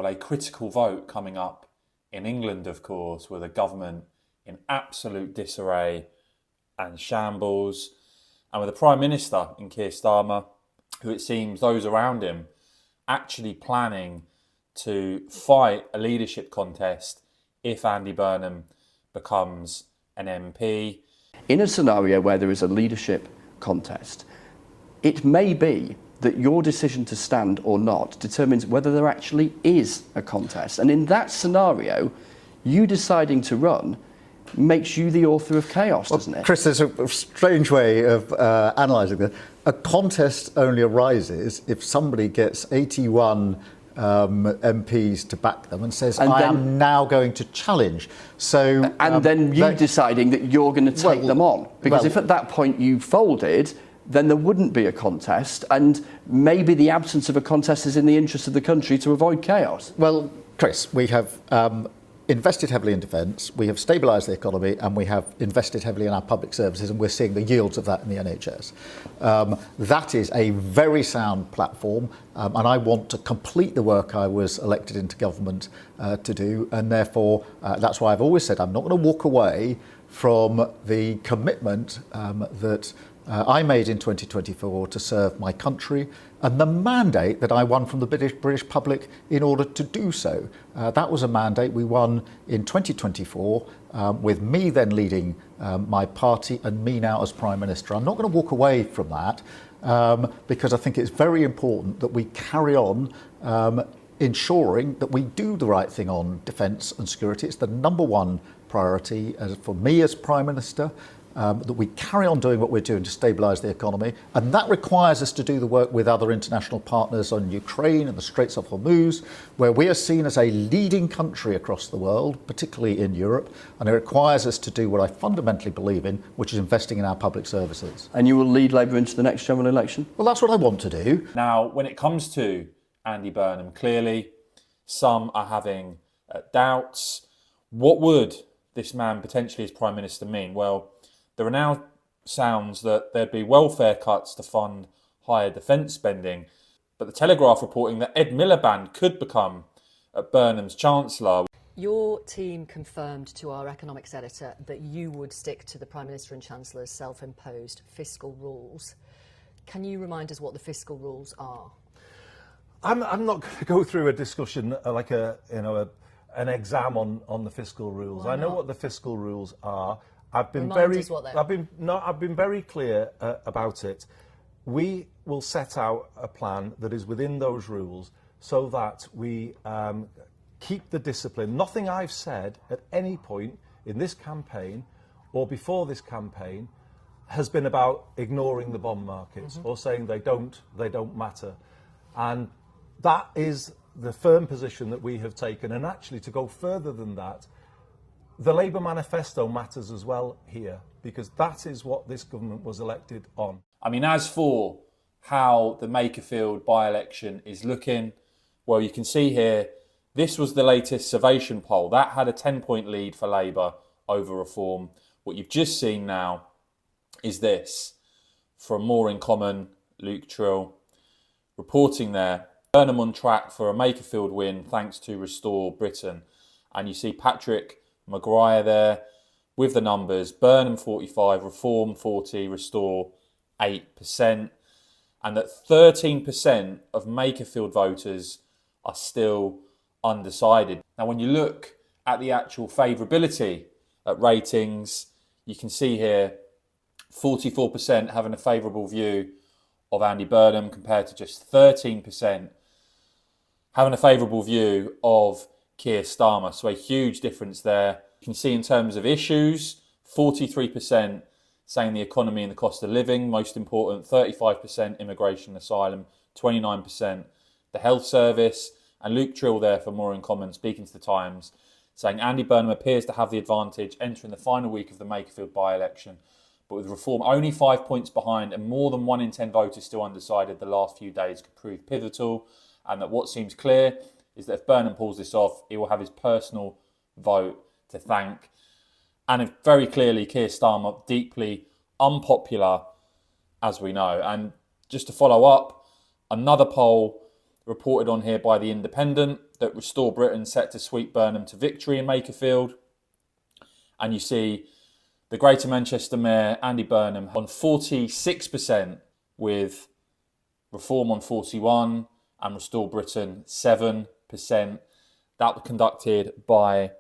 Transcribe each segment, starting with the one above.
Well, a critical vote coming up in England, of course, with a government in absolute disarray and shambles, and with a Prime Minister in Keir Starmer, who it seems those around him actually planning to fight a leadership contest if Andy Burnham becomes an MP. In a scenario where there is a leadership contest, it may be that your decision to stand or not determines whether there actually is a contest. And in that scenario, you deciding to run makes you the author of chaos, doesn't it? Chris, there's a strange way of analysing this. A contest only arises if somebody gets 81 MPs to back them and says, I am now going to challenge. So, and then you deciding that you're going to take them on. Because if at that point you folded, then there wouldn't be a contest, and maybe the absence of a contest is in the interest of the country to avoid chaos. Well, Chris, we have invested heavily in defence, we have stabilised the economy, and we have invested heavily in our public services, and we're seeing the yields of that in the NHS. That is a very sound platform, and I want to complete the work I was elected into government to do, and therefore that's why I've always said I'm not going to walk away from the commitment that I made in 2024 to serve my country, and the mandate that I won from the British public in order to do so. That was a mandate we won in 2024 with me then leading my party and me now as Prime Minister. I'm not going to walk away from that because I think it's very important that we carry on ensuring that we do the right thing on defence and security. It's the number one priority for me as Prime Minister. That we carry on doing what we're doing to stabilise the economy, and that requires us to do the work with other international partners on Ukraine and the Straits of Hormuz, where we are seen as a leading country across the world, particularly in Europe, and it requires us to do what I fundamentally believe in, which is investing in our public services. And you will lead Labour into the next general election? Well, that's what I want to do. Now, when it comes to Andy Burnham, clearly some are having doubts. What would this man potentially as Prime Minister mean? Well, there are now sounds that there'd be welfare cuts to fund higher defence spending, but the Telegraph reporting that Ed Miliband could become Burnham's Chancellor. Your team confirmed to our economics editor that you would stick to the Prime Minister and Chancellor's self-imposed fiscal rules. Can you remind us what the fiscal rules are? I'm not going to go through a discussion like an exam on the fiscal rules. I know what the fiscal rules are. I've been very clear about it. We will set out a plan that is within those rules so that we keep the discipline. Nothing I've said at any point in this campaign or before this campaign has been about ignoring the bond markets or saying they don't matter. And that is the firm position that we have taken. And actually, to go further than that, the Labour manifesto matters as well here, because that is what this government was elected on. I mean, as for how the Makerfield by-election is looking, well, you can see here, this was the latest Survation poll. That had a 10-point lead for Labour over Reform. What you've just seen now is this, from More in Common, Luke Trill, reporting there, Burnham on track for a Makerfield win thanks to Restore Britain. And you see Patrick Maguire there with the numbers, Burnham 45, Reform 40, Restore 8%, and that 13% of Makerfield voters are still undecided. Now, when you look at the actual favourability at ratings, you can see here 44% having a favourable view of Andy Burnham compared to just 13% having a favourable view of Keir Starmer. So a huge difference there. You can see in terms of issues, 43% saying the economy and the cost of living, most important, 35% immigration and asylum, 29% the health service. And Luke Trill there for More in Common, speaking to the Times, saying Andy Burnham appears to have the advantage entering the final week of the Makerfield by-election, but with Reform only 5 points behind and more than 1 in 10 voters still undecided, the last few days could prove pivotal, and that what seems clear is that if Burnham pulls this off, he will have his personal vote to thank. And very clearly, Keir Starmer, deeply unpopular, as we know. And just to follow up, another poll reported on here by The Independent at Restore Britain set to sweep Burnham to victory in Makerfield. And you see the Greater Manchester Mayor, Andy Burnham, on 46%, with Reform on 41% and Restore Britain 7%. That was conducted by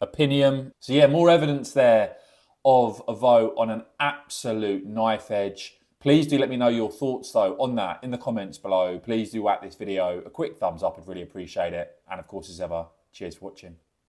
Opinium. So yeah, more evidence there of a vote on an absolute knife edge. Please do let me know your thoughts though on that in the comments below. Please do whack this video a quick thumbs up, I'd really appreciate it. And of course, as ever, cheers for watching.